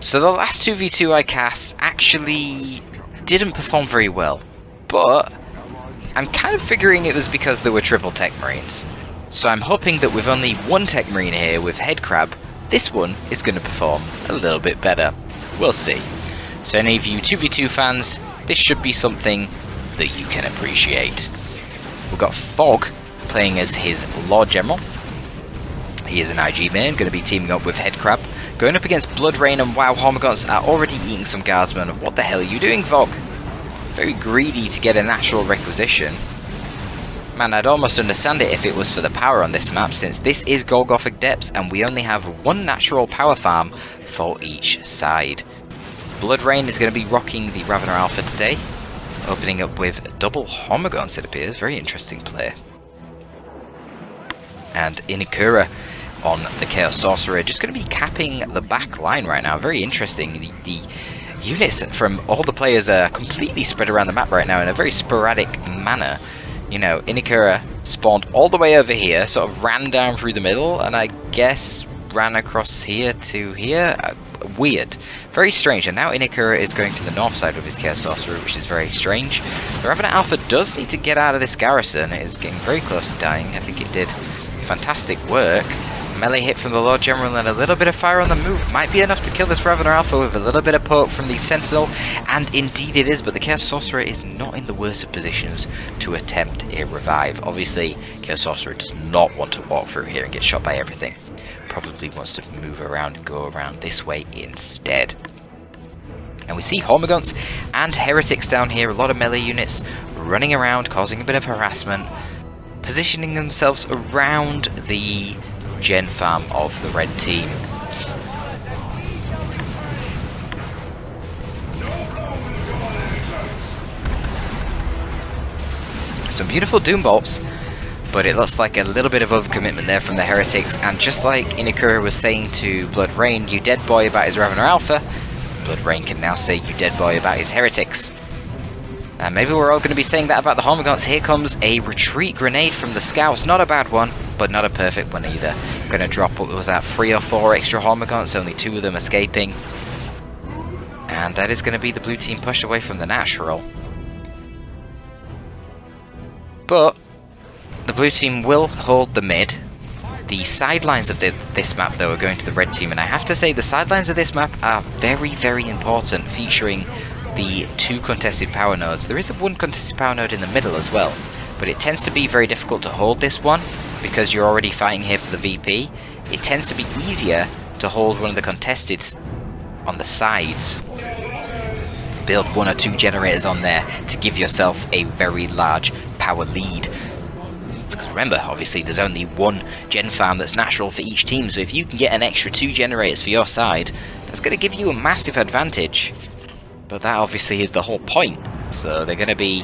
So the last 2v2 I cast actually didn't perform very well, but I'm kind of figuring it was because there were triple tech marines. So I'm hoping that with only one tech marine here with head crab, this one is going to perform a little bit better. We'll see. So any of you 2v2 fans, this should be something that you can appreciate. We've got Fog playing as his Lord General. He is an IG main, going to be teaming up with Headcrab. Going up against Blood Rain, and wow, Hormagaunts are already eating some Guardsmen. What the hell are you doing, Fog? Very greedy to get a natural requisition. Man, I'd almost understand it if it was for the power on this map, since this is Golgothic Depths and we only have one natural power farm for each side. Blood Rain is going to be rocking the Ravener Alpha today, opening up with double Hormagaunts, it appears. Very interesting play. And Inikura on the Chaos Sorcerer, just going to be capping the back line right now. Very interesting. The units from all the players are completely spread around the map right now in a very sporadic manner. You know, Inikura spawned all the way over here, sort of ran down through the middle, and I guess ran across here to here. Weird. Very strange. And now Inikura is going to the north side with his Chaos Sorcerer, which is very strange. The Ravener Alpha does need to get out of this garrison. It is getting very close to dying. I think it did fantastic work. Melee hit from the Lord General and a little bit of fire on the move might be enough to kill this Ravener Alpha with a little bit of poke from the Sentinel, and indeed it is, but the Chaos Sorcerer is not in the worst of positions to attempt a revive. Obviously, Chaos Sorcerer does not want to walk through here and get shot by everything. Probably wants to move around and go around this way instead. And we see Hormagaunts and Heretics down here, a lot of melee units running around, causing a bit of harassment, positioning themselves around the gen farm of the red team. Some beautiful Doom Bolts, but it looks like a little bit of overcommitment there from the Heretics, and just like Inikura was saying to Blood Rain, you dead boy, about his Ravener Alpha, Blood Rain can now say you dead boy about his Heretics. And maybe we're all going to be saying that about the Hormagaunts. Here comes a retreat grenade from the Scouts. Not a bad one, but not a perfect one either. Going to drop, what was that, 3 or 4 extra Hormagaunts, only 2 of them escaping. And that is going to be the blue team pushed away from the natural. But the blue team will hold the mid. The sidelines of this map, though, are going to the red team. And I have to say, the sidelines of this map are very, very important, featuring the 2 contested power nodes. There is a 1 contested power node in the middle as well, but it tends to be very difficult to hold this one because you're already fighting here for the VP. It tends to be easier to hold one of the contesteds on the sides. Build 1 or 2 generators on there to give yourself a very large power lead. Because remember, obviously there's only 1 gen farm that's natural for each team, so if you can get an extra 2 generators for your side, that's going to give you a massive advantage. But that obviously is the whole point, so they're going to be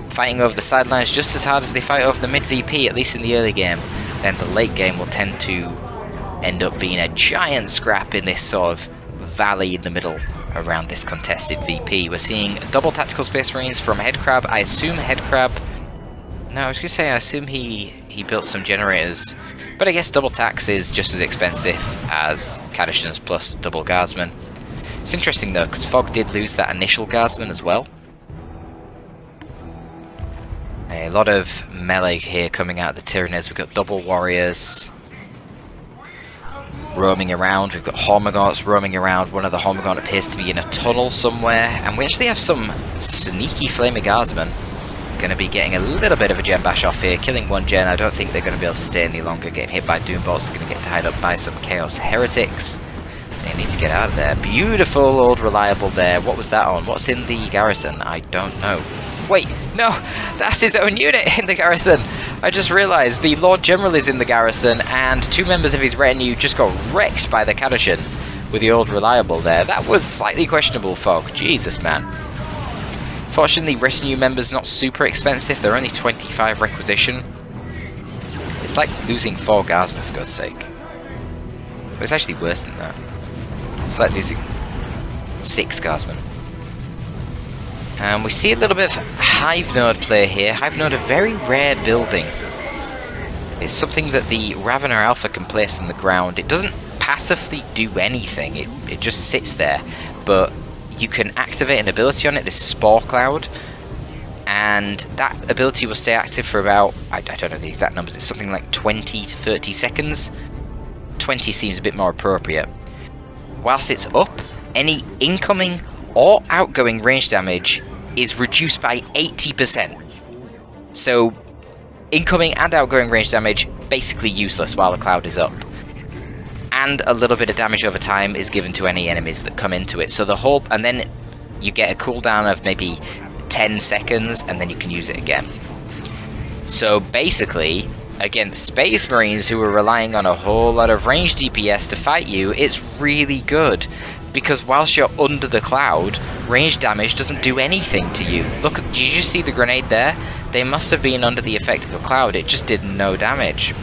fighting over the sidelines just as hard as they fight over the mid VP, at least in the early game. Then the late game will tend to end up being a giant scrap in this sort of valley in the middle around this contested VP. We're seeing double Tactical Space Marines from Headcrab. I assume Headcrab... No, I was going to say I assume he built some generators, but I guess double Tax is just as expensive as Cadishans plus double Guardsmen. It's interesting though, because Fog did lose that initial Guardsman as well. A lot of melee here coming out of the Tyranners. We've got double Warriors roaming around. We've got Hormagaunts roaming around. One of the Hormagaunt appears to be in a tunnel somewhere. And we actually have some sneaky Flaming Guardsmen. Going to be getting a little bit of a gen bash off here. Killing 1 gen. I don't think they're going to be able to stay any longer. Getting hit by Doom Bolts. Going to get tied up by some Chaos Heretics. They need to get out of there. Beautiful old reliable there. What was that on? What's in the garrison? I don't know. Wait, no! That's his own unit in the garrison! I just realised the Lord General is in the garrison and 2 members of his retinue just got wrecked by the Cadishan with the old reliable there. That was slightly questionable, Fog. Jesus, man. Fortunately, retinue members not super expensive. They're only 25 requisition. It's like losing 4 Guardsmen, for God's sake. But it's actually worse than that. It's like losing 6 Guardsmen. And we see a little bit of Hive Node play here. Hive Node, a very rare building. It's something that the Ravener Alpha can place on the ground. It doesn't passively do anything. It just sits there. But you can activate an ability on it, this Spore Cloud, and that ability will stay active for about, I don't know the exact numbers, it's something like 20 to 30 seconds. 20 seems a bit more appropriate. Whilst it's up, any incoming or outgoing range damage is reduced by 80%. So incoming and outgoing range damage basically useless while the cloud is up. And a little bit of damage over time is given to any enemies that come into it. So the whole, and then you get a cooldown of maybe 10 seconds and then you can use it again. So basically, against Space Marines who are relying on a whole lot of range DPS to fight you, it's really good. Because whilst you're under the cloud, range damage doesn't do anything to you. Look, did you just see the grenade there? They must have been under the effect of the cloud, it just did no damage.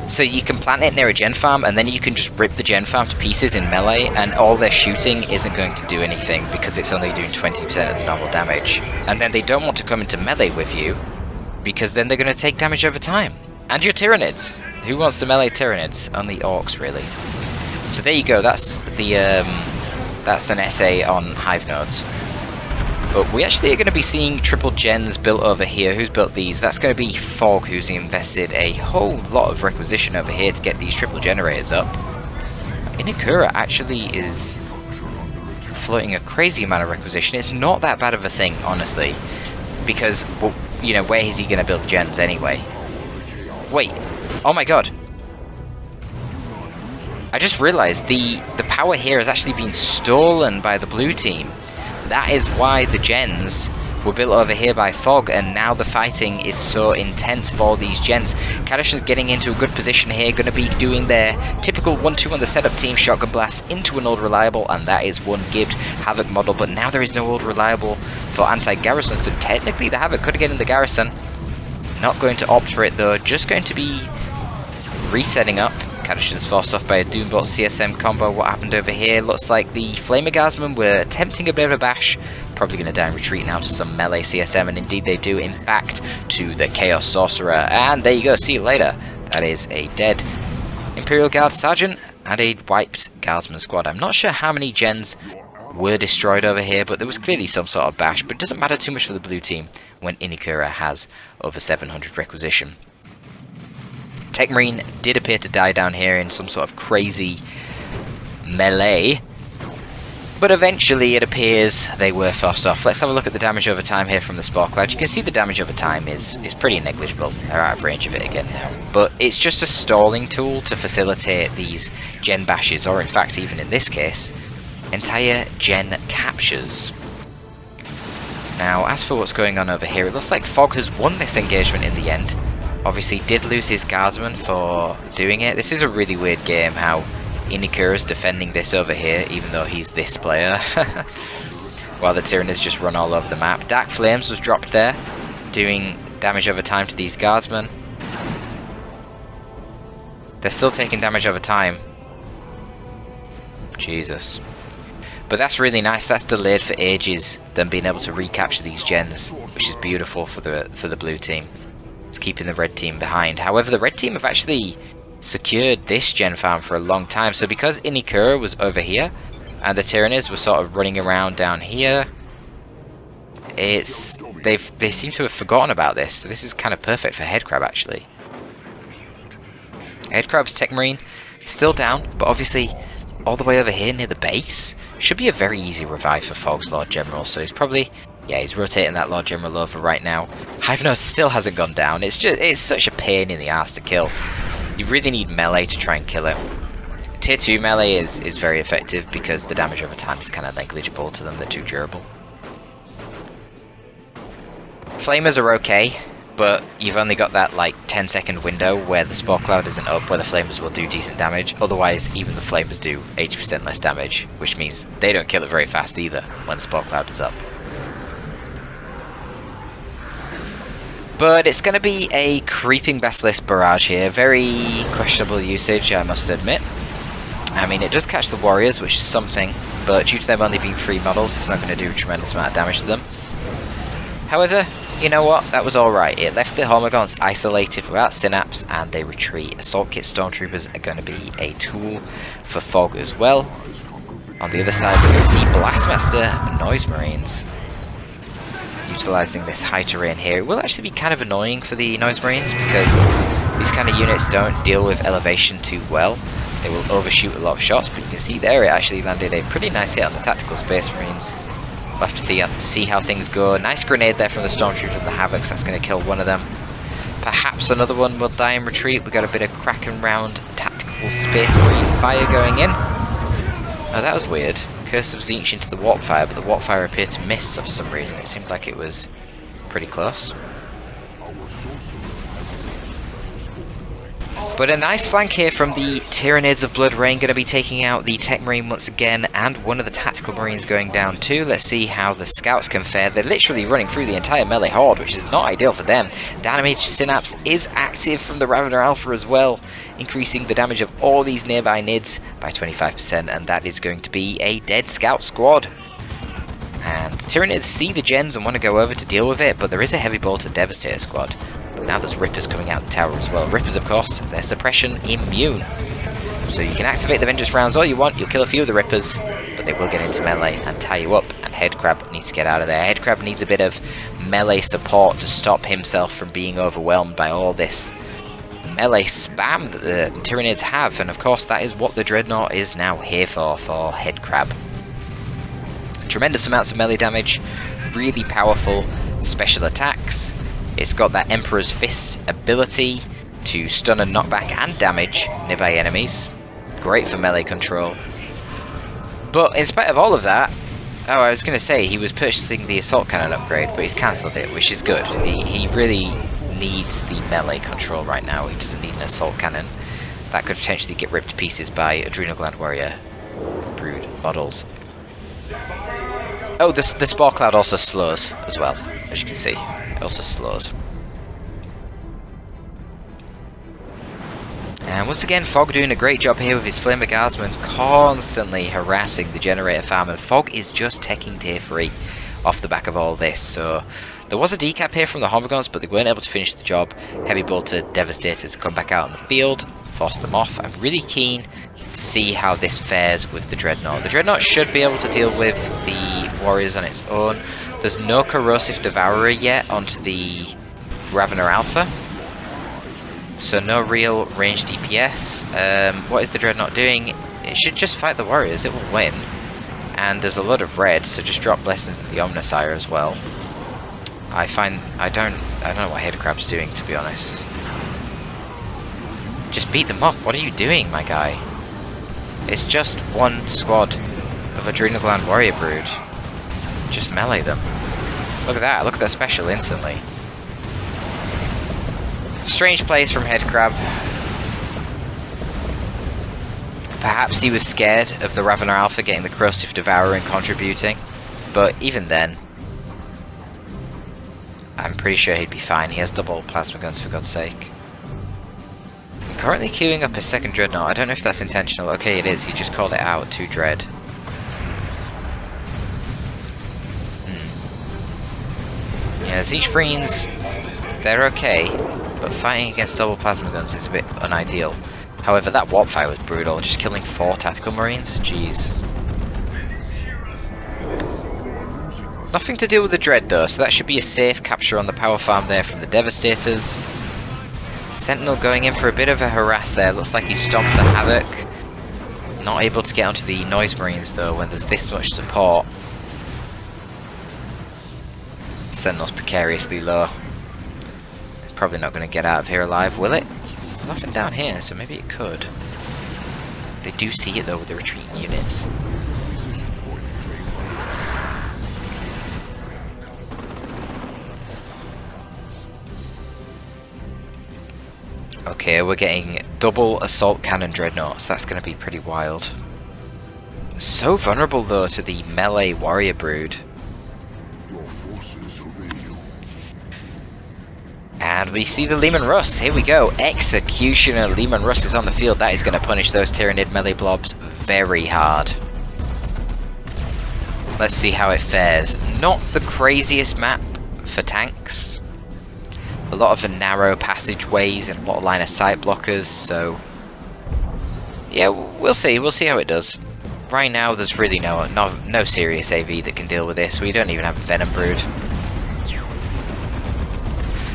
So you can plant it near a gen farm, and then you can just rip the gen farm to pieces in melee, and all their shooting isn't going to do anything, because it's only doing 20% of the normal damage. And then they don't want to come into melee with you, because then they're going to take damage over time. And your Tyranids! Who wants to melee Tyranids? Only Orcs, really. So there you go, that's the that's an essay on Hive Nodes. But we actually are going to be seeing triple gens built over here. Who's built these? That's going to be Fog, who's invested a whole lot of requisition over here to get these triple generators up. Inikura actually is floating a crazy amount of requisition. It's not that bad of a thing, honestly, because, well, you know, where is he going to build gens anyway? Wait, oh my god. I just realized the power here has actually been stolen by the blue team. That is why the gens were built over here by Fog, and now the fighting is so intense for these gens. Kaddish is getting into a good position here, going to be doing their typical 1-2 on the setup team, shotgun blast into an old reliable, and that is one gibbed Havoc model, but now there is no old reliable for anti-garrison, so technically the Havoc could get in the garrison. Not going to opt for it though, just going to be resetting up. Kaddish is forced off by a Doombot CSM combo. What happened over here? Looks like the Flamer Guardsmen were attempting a bit of a bash. Probably going to die and retreat now to some melee CSM, and indeed they do, in fact, to the Chaos Sorcerer. And there you go, see you later. That is a dead Imperial Guard Sergeant and a wiped Guardsman squad. I'm not sure how many gens were destroyed over here, but there was clearly some sort of bash. But it doesn't matter too much for the blue team when Inikura has over 700 requisition. Tech Marine did appear to die down here in some sort of crazy melee, but eventually it appears they were forced off. Let's have a look at the damage over time here from the Spore Cloud. You can see the damage over time is pretty negligible. They're out of range of it again now. But it's just a stalling tool to facilitate these gen bashes, or in fact, even in this case, entire gen captures. Now, as for what's going on over here, it looks like Fog has won this engagement in the end. Obviously did lose his Guardsman for doing it. This is a really weird game how Inikura's defending this over here, even though he's this player. While the Tyranids just run all over the map. Dark Flames was dropped there, doing damage over time to these Guardsmen. They're still taking damage over time. Jesus. But that's really nice. That's delayed for ages, them being able to recapture these gens, which is beautiful for the blue team. It's keeping the red team behind. However, the red team have actually secured this gen farm for a long time. So because Inikura was over here and the Tyranids were sort of running around down here, they seem to have forgotten about this. So this is kind of perfect for Headcrab actually. Headcrab's Tech Marine still down, but obviously all the way over here near the base should be a very easy revive for Fog's Lord General. So he's probably, yeah, he's rotating that Lord General over right now. Hive Node still hasn't gone down. It's such a pain in the ass to kill. You really need melee to try and kill it. Tier 2 melee is very effective because the damage over time is kind of negligible to them. They're too durable. Flamers are okay, but you've only got that like 10-second window where the Spore Cloud isn't up, where the Flamers will do decent damage. Otherwise, even the Flamers do 80% less damage, which means they don't kill it very fast either when the Spore Cloud is up. But it's going to be a creeping Basilisk barrage here. Very questionable usage, I must admit. I mean, it does catch the warriors, which is something, but due to them only being 3 models, it's not going to do a tremendous amount of damage to them. However, you know what? That was alright. It left the Hormagaunts isolated without Synapse, and they retreat. Assault Kit Stormtroopers are going to be a tool for Fog as well. On the other side, we're going to see Blastmaster Noise Marines utilising this high terrain here. It will actually be kind of annoying for the Noise Marines because these kind of units don't deal with elevation too well. They will overshoot a lot of shots, but you can see there it actually landed a pretty nice hit on the Tactical Space Marines. We'll have to see how things go. Nice grenade there from the Stormtrooper and the Havocs. That's going to kill one of them. Perhaps another one will die in retreat. We got a bit of Kraken round Tactical Space Marine fire going in. Oh, that was weird. Curse of Tzeentch into the Warp Fire, but the Warp Fire appeared to miss for some reason. It seemed like it was pretty close. But a nice flank here from the Tyranids of Blood Rain, going to be taking out the Tech Marine once again, and one of the Tactical Marines going down too. Let's see how the Scouts can fare. They're literally running through the entire melee horde, which is not ideal for them. Damage Synapse is active from the Ravener Alpha as well, increasing the damage of all these nearby Nids by 25%, and that is going to be a dead Scout squad. And the Tyranids see the gens and want to go over to deal with it, but there is a Heavy Bolter Devastator squad. Now there's Rippers coming out the tower as well. Rippers, of course, they're suppression immune. So you can activate the Vengeance rounds all you want, you'll kill a few of the Rippers, but they will get into melee and tie you up, and Headcrab needs to get out of there. Headcrab needs a bit of melee support to stop himself from being overwhelmed by all this melee spam that the Tyranids have, and of course that is what the Dreadnought is now here for Headcrab. Tremendous amounts of melee damage, really powerful special attacks. It's got that Emperor's Fist ability to stun and knock back and damage nearby enemies. Great for melee control. But in spite of all of that, oh, I was going to say he was purchasing the Assault Cannon upgrade, but he's cancelled it, which is good. He really needs the melee control right now. He doesn't need an Assault Cannon. That could potentially get ripped to pieces by Adrenal Gland Warrior Brood models. Oh, the Spore Cloud also slows as well, as you can see. It also slows. And once again, Fog doing a great job here with his Flame of Guardsmen, constantly harassing the Generator Farm, and Fog is just taking tier 3 off the back of all this. So there was a decap here from the Hormagaunts, but they weren't able to finish the job. Heavy Bolter Devastators come back out on the field, force them off. I'm really keen to see how this fares with the Dreadnought. The Dreadnought should be able to deal with the Warriors on its own. There's no Corrosive Devourer yet onto the Ravener Alpha, so no real range DPS. What is the Dreadnought doing? It should just fight the Warriors, it will win. And there's a lot of red, so just drop Blessings at the Omnissiah as well. I don't know what Headcrab's doing, to be honest. Just beat them up. What are you doing, my guy? It's just one squad of Adrenal Gland Warrior Brood. Just melee them. Look at that. Look at that special instantly. Strange plays from Headcrab. Perhaps he was scared of the Ravener Alpha getting the Corrosive Devourer and contributing. But even then, I'm pretty sure he'd be fine. He has double plasma guns, for God's sake. I'm currently queuing up a second Dreadnought. I don't know if that's intentional. Okay, it is. He just called it out. 2 Dread. Yeah, Tzeentch Marines, they're okay, but fighting against double plasma guns is a bit unideal. However, that Warp Fire was brutal, just killing 4 Tactical Marines. Jeez. Nothing to do with the Dread though, so that should be a safe capture on the power farm there from the Devastators. Sentinel going in for a bit of a harass there. Looks like he stomped the Havoc. Not able to get onto the Noise Marines though when there's this much support. Sentinel's precariously low. Probably not going to get out of here alive, will it? Nothing down here, so maybe it could. They do see it though with the retreating units. Okay, we're getting double Assault Cannon Dreadnoughts. That's going to be pretty wild. So vulnerable though to the melee Warrior Brood. And we see the Leman Russ. Here we go. Executioner Leman Russ is on the field. That is going to punish those Tyranid melee blobs very hard. Let's see how it fares. Not the craziest map for tanks. A lot of the narrow passageways and a lot of line of sight blockers, so yeah, we'll see how it does. Right now there's really no serious AV that can deal with this. We don't even have a Venom Brood.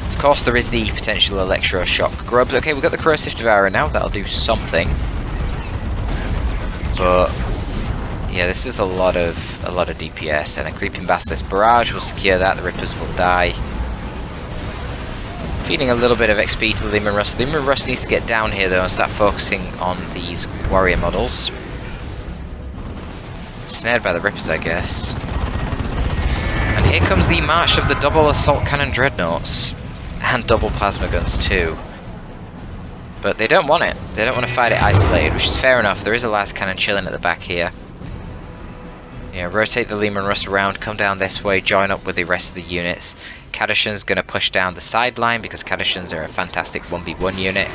Of course there is the potential Electroshock Grubs. Okay, we've got the Corrosive Devourer now, that'll do something. But yeah, this is a lot of DPS, and a Creeping Basilisk Barrage will secure that. The Rippers will die. Feeding a little bit of XP to the Leman Russ. The Leman Russ needs to get down here though and start focusing on these warrior models. Snared by the Rippers, I guess. And here comes the march of the double Assault Cannon Dreadnoughts. And double Plasma Guns too. But they don't want it. They don't want to fight it isolated, which is fair enough. There is a last cannon chilling at the back here. Yeah, rotate the Leman Russ around, come down this way, join up with the rest of the units. Kadashan's going to push down the sideline because Kadashans are a fantastic 1v1 unit.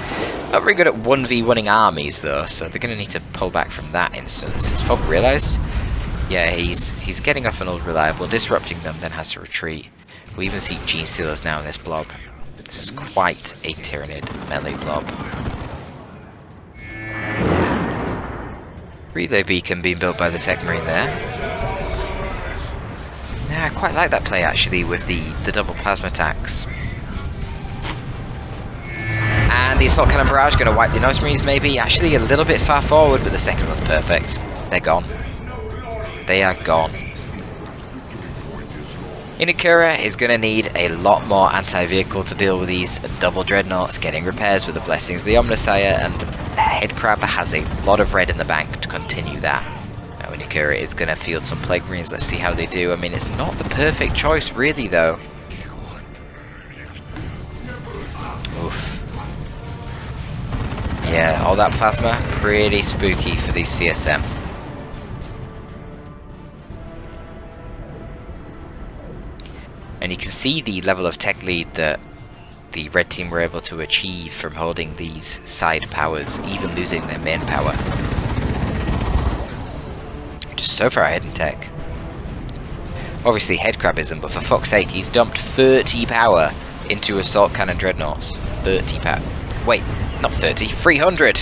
Not very good at 1v1ing armies though, so they're going to need to pull back from that instance. Has Fog realised? Yeah, he's getting off an old reliable, disrupting them, then has to retreat. We even see Gene Stealers now in this blob. This is quite a Tyrannid melee blob. Relay beacon being built by the Tech Marine there. Yeah, I quite like that play actually with the double plasma attacks. And the Assault Cannon Barrage going to wipe the Noise Marines maybe. Actually a little bit far forward, but the second one's perfect. They're gone. They are gone. Inakura is going to need a lot more anti-vehicle to deal with these double Dreadnoughts, getting repairs with the Blessings of the Omnissiah, and Headcrab has a lot of red in the bank to continue that. Now Inakura is going to field some Plague Marines, let's see how they do. I mean, it's not the perfect choice really though. Oof. Yeah, all that plasma, pretty spooky for these CSM. And you can see the level of tech lead that the red team were able to achieve from holding these side powers, even losing their main power. Just so far ahead in tech. Obviously Headcrabism, but for fuck's sake, he's dumped 30 power into Assault Cannon Dreadnoughts. 30 power. Wait, not 30, 300!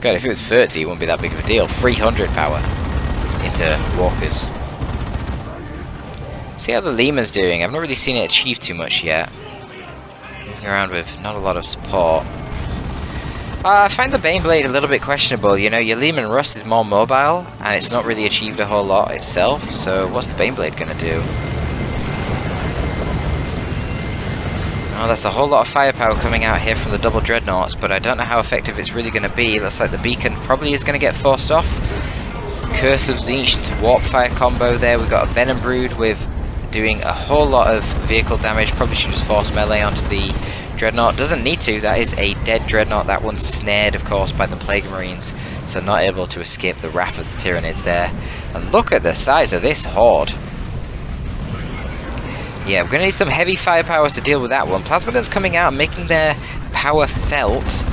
God, if it was 30, it wouldn't be that big of a deal. 300 power into Walkers. See how the Leman's doing. I've not really seen it achieve too much yet. Moving around with not a lot of support. I find the Baneblade a little bit questionable. You know, your Leman Russ is more mobile, and it's not really achieved a whole lot itself, so what's the Baneblade going to do? Oh, that's a whole lot of firepower coming out here from the double Dreadnoughts, but I don't know how effective it's really going to be. Looks like the beacon probably is going to get forced off. Curse of Tzeentch to Warp Fire combo there. We've got a Venom Brood with doing a whole lot of vehicle damage. Probably should just force melee onto the Dreadnought. Doesn't need to. That is a dead Dreadnought. That one's snared, of course, by the Plague Marines, so not able to escape the wrath of the Tyrannids there. And look at the size of this horde. Yeah, we're going to need some heavy firepower to deal with that one. Plasma guns coming out and making their power felt.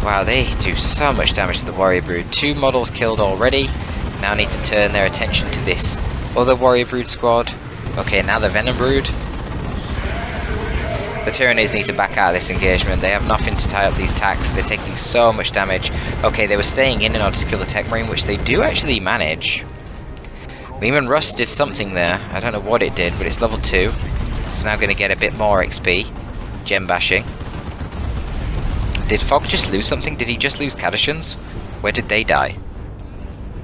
Wow, they do so much damage to the Warrior Brood. 2 models killed already. Now need to turn their attention to this other Warrior Brood squad. Okay, now the Venom Brood. The Tyrannids need to back out of this engagement. They have nothing to tie up these tacks. They're taking so much damage. Okay, they were staying in order to kill the Tech Marine, which they do actually manage. Leman Russ did something there. I don't know what it did, but it's level 2. It's now going to get a bit more XP. Gem bashing. Did Fog just lose something? Did he just lose Kadashans? Where did they die?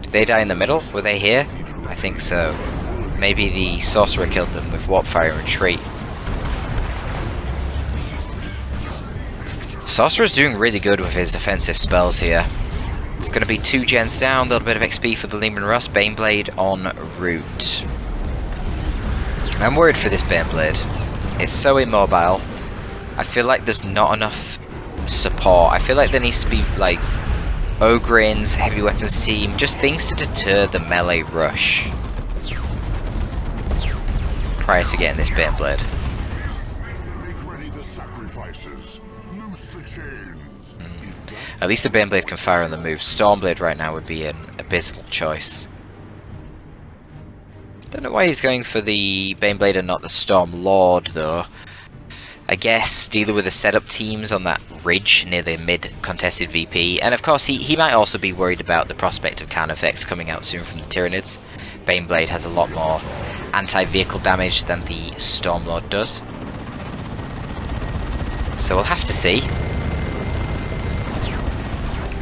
Did they die in the middle? Were they here? I think so. Maybe the Sorcerer killed them with Warp Fire and Retreat. Sorcerer's doing really good with his offensive spells here. It's going to be 2 gens down, a little bit of XP for the Leman Russ. Baneblade en route. I'm worried for this Baneblade. It's so immobile. I feel like there's not enough support. I feel like there needs to be like Ogryns, heavy weapons team, just things to deter the melee rush prior to getting this Baneblade. At least the Baneblade can fire on the move. Stormblade right now would be an abysmal choice. Don't know why he's going for the Baneblade and not the Storm Lord, though. I guess dealing with the setup teams on that ridge near the mid-contested VP. And of course, he might also be worried about the prospect of counter effects coming out soon from the Tyranids. Baneblade has a lot more anti-vehicle damage than the Stormlord does. So we'll have to see.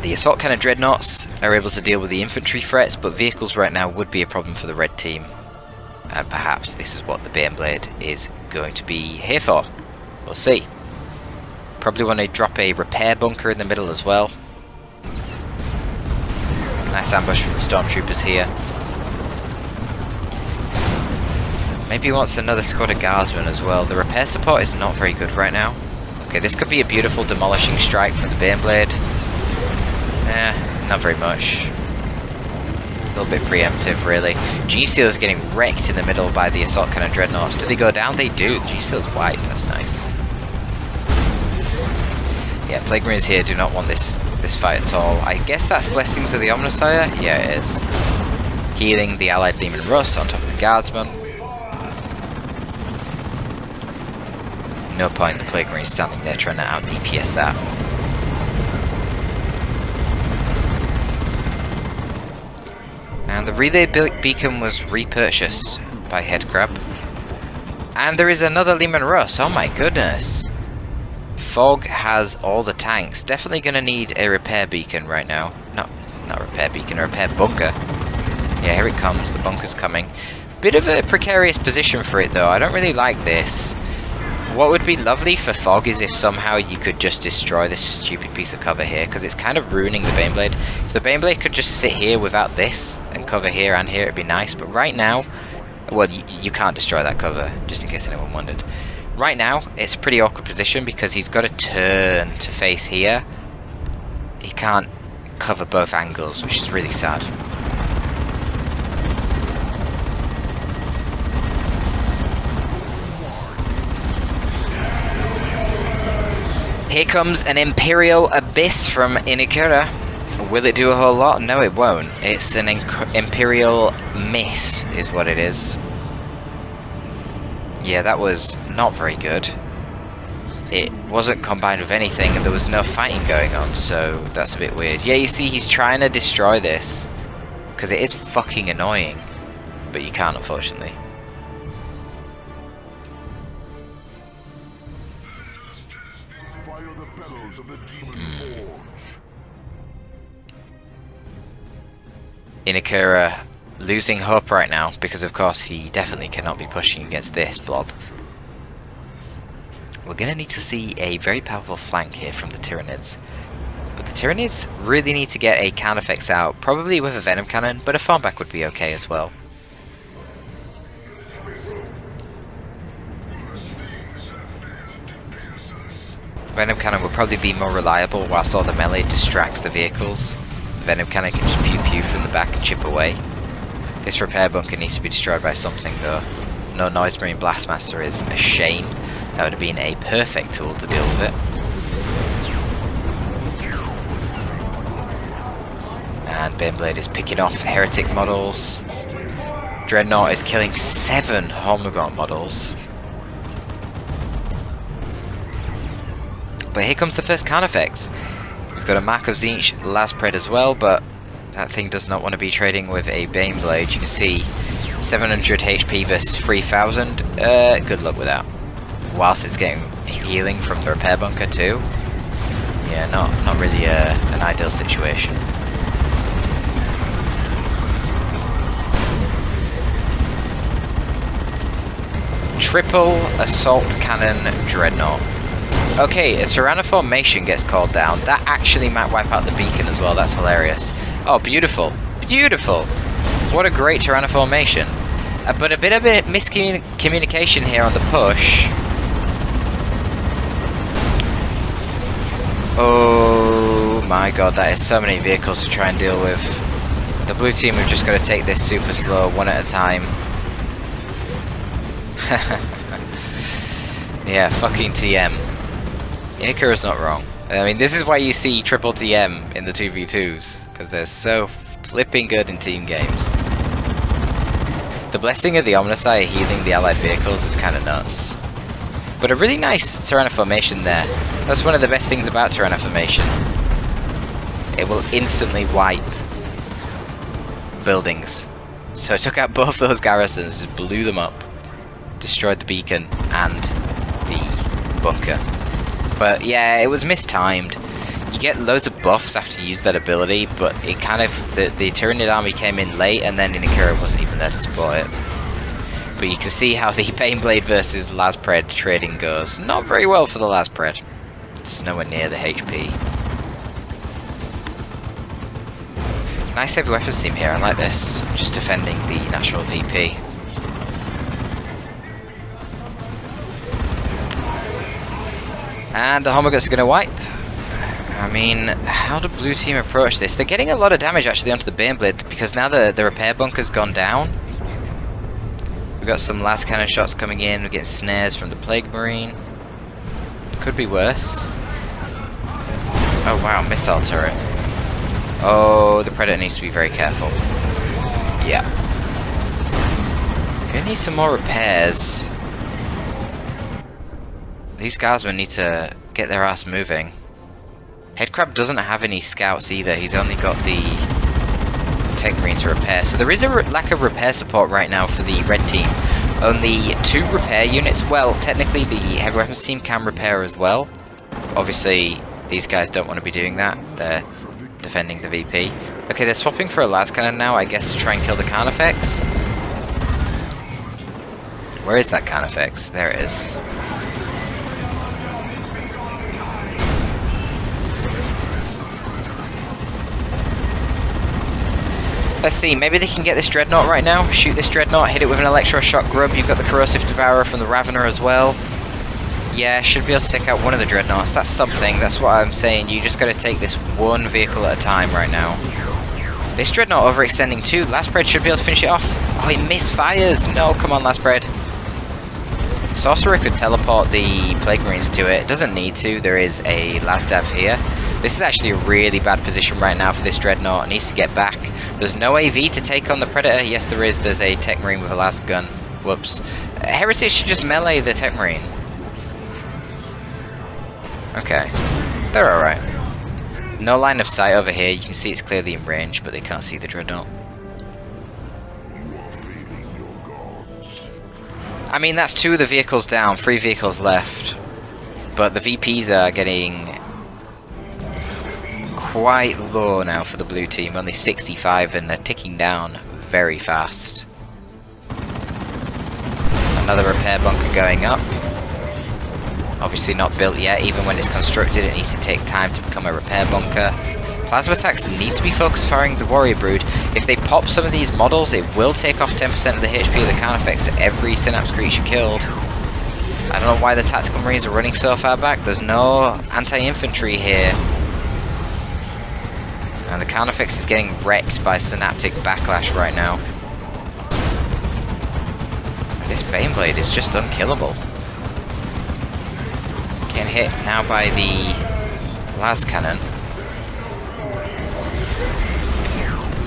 The Assault Cannon Dreadnoughts are able to deal with the infantry threats, but vehicles right now would be a problem for the red team. And perhaps this is what the Baneblade is going to be here for. We'll see. Probably want to drop a repair bunker in the middle as well. Nice ambush from the Stormtroopers here. Maybe he wants another squad of Guardsmen as well. The repair support is not very good right now. Okay, this could be a beautiful demolishing strike from the Baneblade. Not very much. A little bit preemptive, really. G-Steel is getting wrecked in the middle by the Assault Cannon Dreadnoughts. Do they go down? They do. G-Steel's white. That's nice. Yeah, Plague Marines here do not want this fight at all. I guess that's Blessings of the Omnissiah? Yeah, it is. Healing the allied Leman Russ on top of the Guardsman. No point in the Plague Marines standing there trying to out-DPS that. And the relay beacon was repurchased by Headcrab. And there is another Leman Russ. Oh my goodness. Fog has all the tanks. Definitely going to need a repair beacon right now. Not repair beacon, a repair bunker. Yeah, here it comes. The bunker's coming. Bit of a precarious position for it though. I don't really like this. What would be lovely for Fog is if somehow you could just destroy this stupid piece of cover here, because it's kind of ruining the Baneblade. If the Baneblade could just sit here without this, and cover here and here, it'd be nice, but right now, well, you can't destroy that cover, just in case anyone wondered. Right now, it's a pretty awkward position, because he's got to turn to face here. He can't cover both angles, which is really sad. Here comes an Imperial Abyss from Inikura. Will it do a whole lot? No, it won't. It's an Imperial Miss, is what it is. Yeah, that was not very good. It wasn't combined with anything, and there was no fighting going on, so that's a bit weird. Yeah, you see, he's trying to destroy this, because it is fucking annoying, but you can't, unfortunately. Inikura losing hope right now, because of course he definitely cannot be pushing against this blob. We're going to need to see a very powerful flank here from the Tyranids. But the Tyranids really need to get a counter effects out, probably with a Venom Cannon, but a farm back would be okay as well. Venom Cannon would probably be more reliable whilst all the melee distracts the vehicles. Venom Cannon can just pew pew from the back and chip away. This repair bunker needs to be destroyed by something though. No Noise Marine Blastmaster is a shame. That would have been a perfect tool to deal with it. And Baneblade is picking off Heretic models. Dreadnought is killing 7 Hormigaunt models. But here comes the first counter effects. We've got a Mark of Tzeentch Laspred as well, but that thing does not want to be trading with a Baneblade. You can see 700 HP versus 3000. Good luck with that. Whilst it's getting healing from the repair bunker too. Yeah, not really an ideal situation. Triple Assault Cannon Dreadnought. Okay, a Tyranno formation gets called down. That actually might wipe out the beacon as well. That's hilarious. Oh, beautiful. Beautiful. What a great Tyranno formation. But a bit of a miscommunication here on the push. Oh my god, that is so many vehicles to try and deal with. The blue team have just got to take this super slow, one at a time. Yeah, fucking TM. Inikura's not wrong. I mean, this is why you see triple TM in the 2v2s, because they're so flipping good in team games. The blessing of the Omnisci healing the allied vehicles is kind of nuts. But a really nice Tyranno formation there. That's one of the best things about Tyranno formation. It will instantly wipe buildings. So it took out both those garrisons, just blew them up, destroyed the beacon and the bunker. But yeah, it was mistimed. You get loads of buffs after you use that ability, but it kind of, the Tyranid army came in late, and then Inikura wasn't even there to support it. But you can see how the Baneblade versus Laspred trading goes. Not very well for the Laspred. Just nowhere near the HP. Nice heavy weapons team here, I like this. Just defending the natural VP. And the Homoguts are going to wipe. I mean, how do blue team approach this? They're getting a lot of damage actually onto the Baneblade because now the repair bunker's gone down. We've got some last cannon shots coming in. We're getting snares from the Plague Marine. Could be worse. Oh wow, missile turret. Oh, the Predator needs to be very careful. Yeah. Gonna need some more repairs. These guardsmen need to get their ass moving. Headcrab doesn't have any scouts either. He's only got the Tech Marine to repair. So there is a lack of repair support right now for the red team. Only 2 repair units. Well, technically the heavy weapons team can repair as well. Obviously, these guys don't want to be doing that. They're defending the VP. Okay, they're swapping for a las cannon now, I guess, to try and kill the Carnifex. Where is that Carnifex? There it is. Let's see, maybe they can get this Dreadnought right now. Shoot this Dreadnought, hit it with an Electroshock Grub. You've got the Corrosive Devourer from the Ravener as well. Yeah, should be able to take out one of the Dreadnoughts. That's something, that's what I'm saying. You just got to take this one vehicle at a time right now. This Dreadnought overextending too. Laspred should be able to finish it off. Oh, it misfires! No, come on, Laspred. Sorcerer could teleport the Plague Marines to it. It doesn't need to. There is a Lastav here. This is actually a really bad position right now for this Dreadnought. It needs to get back. There's no AV to take on the Predator. Yes, there is. There's a Tech Marine with a last gun. Whoops. Heritage should just melee the Tech Marine. Okay. They're alright. No line of sight over here. You can see it's clearly in range, but they can't see the Dreadnought. I mean, that's 2 of the vehicles down, 3 vehicles left. But the VPs are getting quite low now for the blue team, only 65, and they're ticking down very fast. Another repair bunker going up. Obviously not built yet. Even when it's constructed, it needs to take time to become a repair bunker. Plasma attacks need to be focused firing the Warrior Brood. If they pop some of these models, it will take off 10% of the HP of the Carnifex to every Synapse creature killed. I don't know why the Tactical Marines are running so far back. There's no anti-infantry here. And the Carnifex is getting wrecked by Synaptic Backlash right now. And this Baneblade is just unkillable. Getting hit now by the las cannon.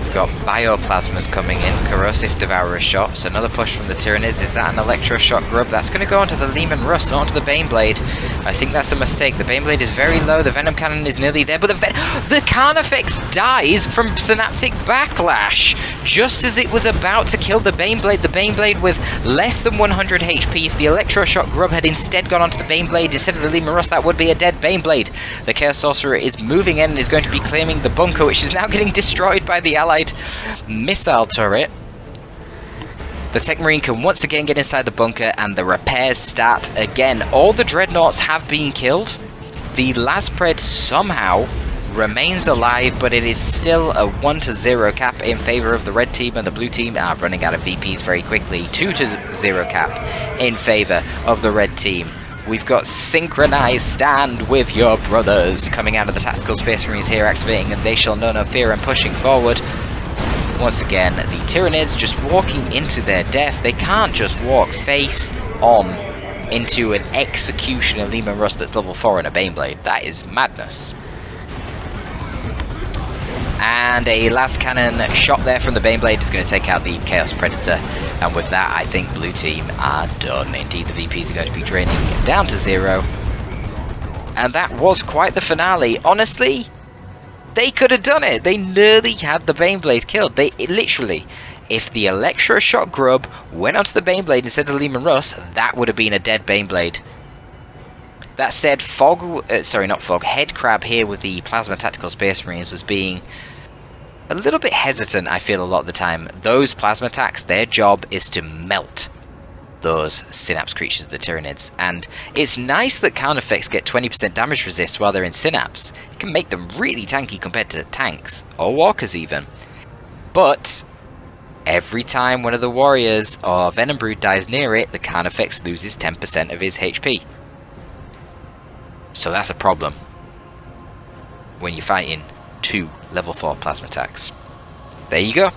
We've got Bioplasmas coming in, Corrosive Devourer shots, another push from the Tyranids. Is that an Electroshock Grub? That's going to go onto the Lehman Rust, not onto the Baneblade. I think that's a mistake. The Baneblade is very low, the Venom Cannon is nearly there, but the Carnifex dies from Synaptic Backlash just as it was about to kill the Baneblade with less than 100 HP. If the Electroshock Grub had instead gone onto the Baneblade instead of the Lehman Rust, that would be a dead Baneblade. The Chaos Sorcerer is moving in and is going to be claiming the bunker, which is now getting destroyed by the Allied missile turret. The Tech Marine can once again get inside the bunker and the repairs start again. All the Dreadnoughts have been killed. The Laspred somehow remains alive, but it is still a 1-0 cap in favor of the red team, and the blue team are running out of VPs very quickly. 2-0 cap in favor of the red team. We've got Synchronized Stand with Your Brothers coming out of the Tactical Space Marines here, activating and They Shall Know No Fear and pushing forward. Once again, the Tyranids just walking into their death. They can't just walk face on into an Executioner Lehman Rust that's level 4 and a Baneblade. That is madness. And a last cannon shot there from the Baneblade is going to take out the Chaos Predator. And with that, I think blue team are done. Indeed, the VPs are going to be draining down to 0. And that was quite the finale. Honestly, they could have done it. They nearly had the Baneblade killed. Literally, if the Electro shot Grub went onto the Baneblade instead of Lehman Russ, that would have been a dead Baneblade. That said, Headcrab here with the Plasma Tactical Space Marines was being a little bit hesitant, I feel, a lot of the time. Those Plasma Attacks, their job is to melt those Synapse creatures of the Tyranids. And it's nice that Counterfex get 20% damage resist while they're in Synapse. It can make them really tanky compared to tanks, or walkers even. But every time one of the warriors or Venom Brood dies near it, the Counterfex loses 10% of his HP. So that's a problem when you're fighting 2 level 4 plasma attacks. There you go.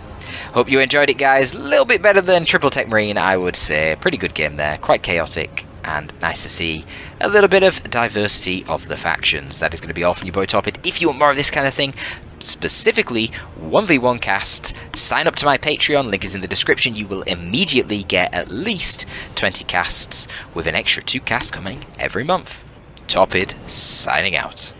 Hope you enjoyed it, guys. A little bit better than Triple Tech Marine, I would say. Pretty good game there. Quite chaotic and nice to see a little bit of diversity of the factions. That is going to be all from your boy Torpid. If you want more of this kind of thing, specifically 1v1 casts, sign up to my Patreon. Link is in the description. You will immediately get at least 20 casts with an extra 2 casts coming every month. Torpid signing out.